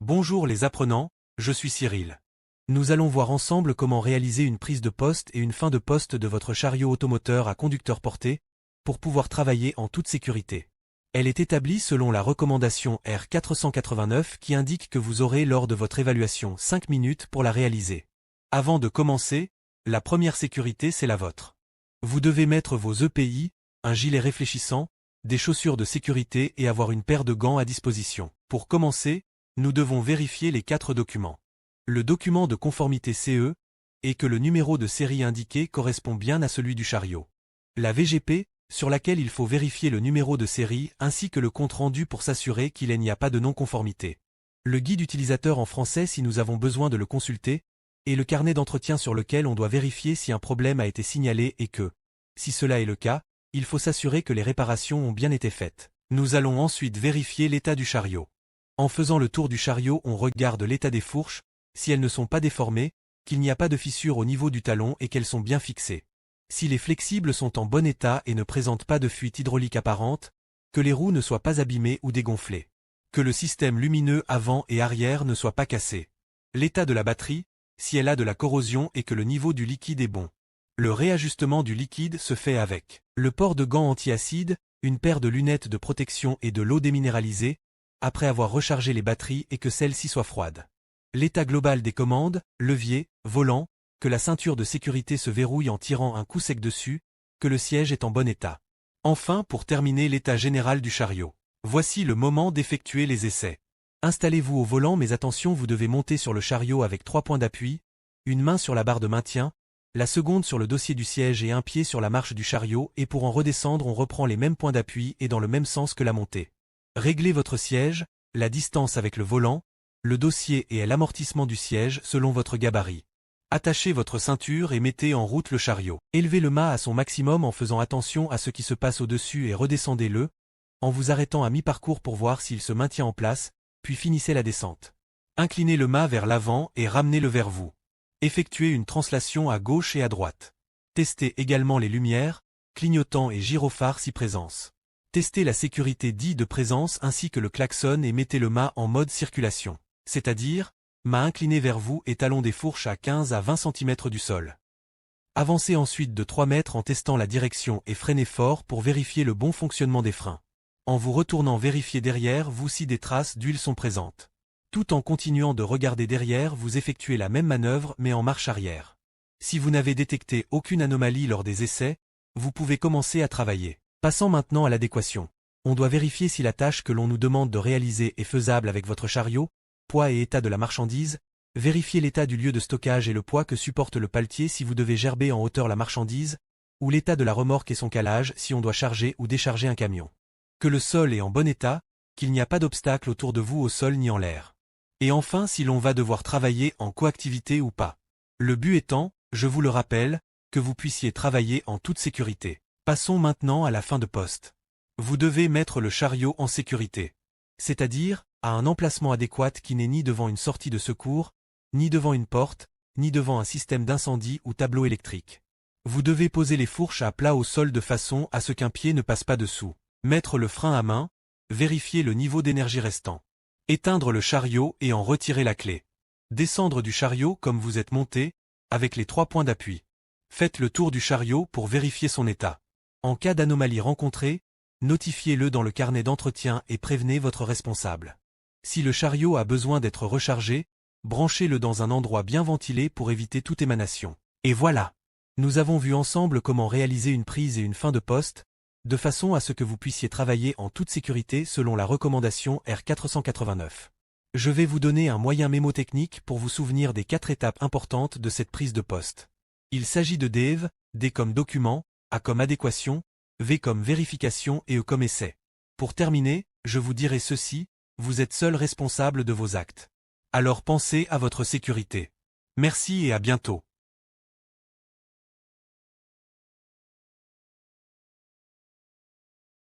Bonjour les apprenants, je suis Cyril. Nous allons voir ensemble comment réaliser une prise de poste et une fin de poste de votre chariot automoteur à conducteur porté, pour pouvoir travailler en toute sécurité. Elle est établie selon la recommandation R489 qui indique que vous aurez lors de votre évaluation 5 minutes pour la réaliser. Avant de commencer, la première sécurité c'est la vôtre. Vous devez mettre vos EPI, un gilet réfléchissant, des chaussures de sécurité et avoir une paire de gants à disposition. Pour commencer, nous devons vérifier les 4 documents. Le document de conformité CE est que le numéro de série indiqué correspond bien à celui du chariot. La VGP, sur laquelle il faut vérifier le numéro de série ainsi que le compte-rendu pour s'assurer qu'il n'y a pas de non-conformité. Le guide utilisateur en français si nous avons besoin de le consulter, et le carnet d'entretien sur lequel on doit vérifier si un problème a été signalé et que, si cela est le cas, il faut s'assurer que les réparations ont bien été faites. Nous allons ensuite vérifier l'état du chariot. En faisant le tour du chariot, on regarde l'état des fourches, si elles ne sont pas déformées, qu'il n'y a pas de fissure au niveau du talon et qu'elles sont bien fixées. Si les flexibles sont en bon état et ne présentent pas de fuite hydraulique apparente, que les roues ne soient pas abîmées ou dégonflées. Que le système lumineux avant et arrière ne soit pas cassé. L'état de la batterie, si elle a de la corrosion et que le niveau du liquide est bon. Le réajustement du liquide se fait avec le port de gants anti-acide, une paire de lunettes de protection et de l'eau déminéralisée, après avoir rechargé les batteries et que celles-ci soient froides. L'état global des commandes, levier, volant, que la ceinture de sécurité se verrouille en tirant un coup sec dessus, que le siège est en bon état. Enfin, pour terminer, l'état général du chariot. Voici le moment d'effectuer les essais. Installez-vous au volant mais attention, vous devez monter sur le chariot avec 3 points d'appui, une main sur la barre de maintien, la seconde sur le dossier du siège et un pied sur la marche du chariot et pour en redescendre on reprend les mêmes points d'appui et dans le même sens que la montée. Réglez votre siège, la distance avec le volant, le dossier et l'amortissement du siège selon votre gabarit. Attachez votre ceinture et mettez en route le chariot. Élevez le mât à son maximum en faisant attention à ce qui se passe au-dessus et redescendez-le, en vous arrêtant à mi-parcours pour voir s'il se maintient en place, puis finissez la descente. Inclinez le mât vers l'avant et ramenez-le vers vous. Effectuez une translation à gauche et à droite. Testez également les lumières, clignotants et gyrophares si présence. Testez la sécurité dite de présence ainsi que le klaxon et mettez le mât en mode circulation, c'est-à-dire, mât incliné vers vous et talon des fourches à 15 à 20 cm du sol. Avancez ensuite de 3 mètres en testant la direction et freinez fort pour vérifier le bon fonctionnement des freins. En vous retournant vérifiez derrière vous si des traces d'huile sont présentes. Tout en continuant de regarder derrière, vous effectuez la même manœuvre mais en marche arrière. Si vous n'avez détecté aucune anomalie lors des essais, vous pouvez commencer à travailler. Passons maintenant à l'adéquation. On doit vérifier si la tâche que l'on nous demande de réaliser est faisable avec votre chariot, poids et état de la marchandise, vérifiez l'état du lieu de stockage et le poids que supporte le paletier si vous devez gerber en hauteur la marchandise, ou l'état de la remorque et son calage si on doit charger ou décharger un camion. Que le sol est en bon état, qu'il n'y a pas d'obstacle autour de vous au sol ni en l'air. Et enfin si l'on va devoir travailler en coactivité ou pas. Le but étant, je vous le rappelle, que vous puissiez travailler en toute sécurité. Passons maintenant à la fin de poste. Vous devez mettre le chariot en sécurité. C'est-à-dire, à un emplacement adéquat qui n'est ni devant une sortie de secours, ni devant une porte, ni devant un système d'incendie ou tableau électrique. Vous devez poser les fourches à plat au sol de façon à ce qu'un pied ne passe pas dessous. Mettre le frein à main, vérifier le niveau d'énergie restant. Éteindre le chariot et en retirer la clé. Descendre du chariot comme vous êtes monté, avec les 3 points d'appui. Faites le tour du chariot pour vérifier son état. En cas d'anomalie rencontrée, notifiez-le dans le carnet d'entretien et prévenez votre responsable. Si le chariot a besoin d'être rechargé, branchez-le dans un endroit bien ventilé pour éviter toute émanation. Et voilà! Nous avons vu ensemble comment réaliser une prise et une fin de poste, de façon à ce que vous puissiez travailler en toute sécurité selon la recommandation R489. Je vais vous donner un moyen mémotechnique pour vous souvenir des 4 étapes importantes de cette prise de poste. Il s'agit de DEV, D comme document, A comme adéquation, V comme vérification et E comme essai. Pour terminer, je vous dirai ceci, vous êtes seul responsable de vos actes. Alors pensez à votre sécurité. Merci et à bientôt.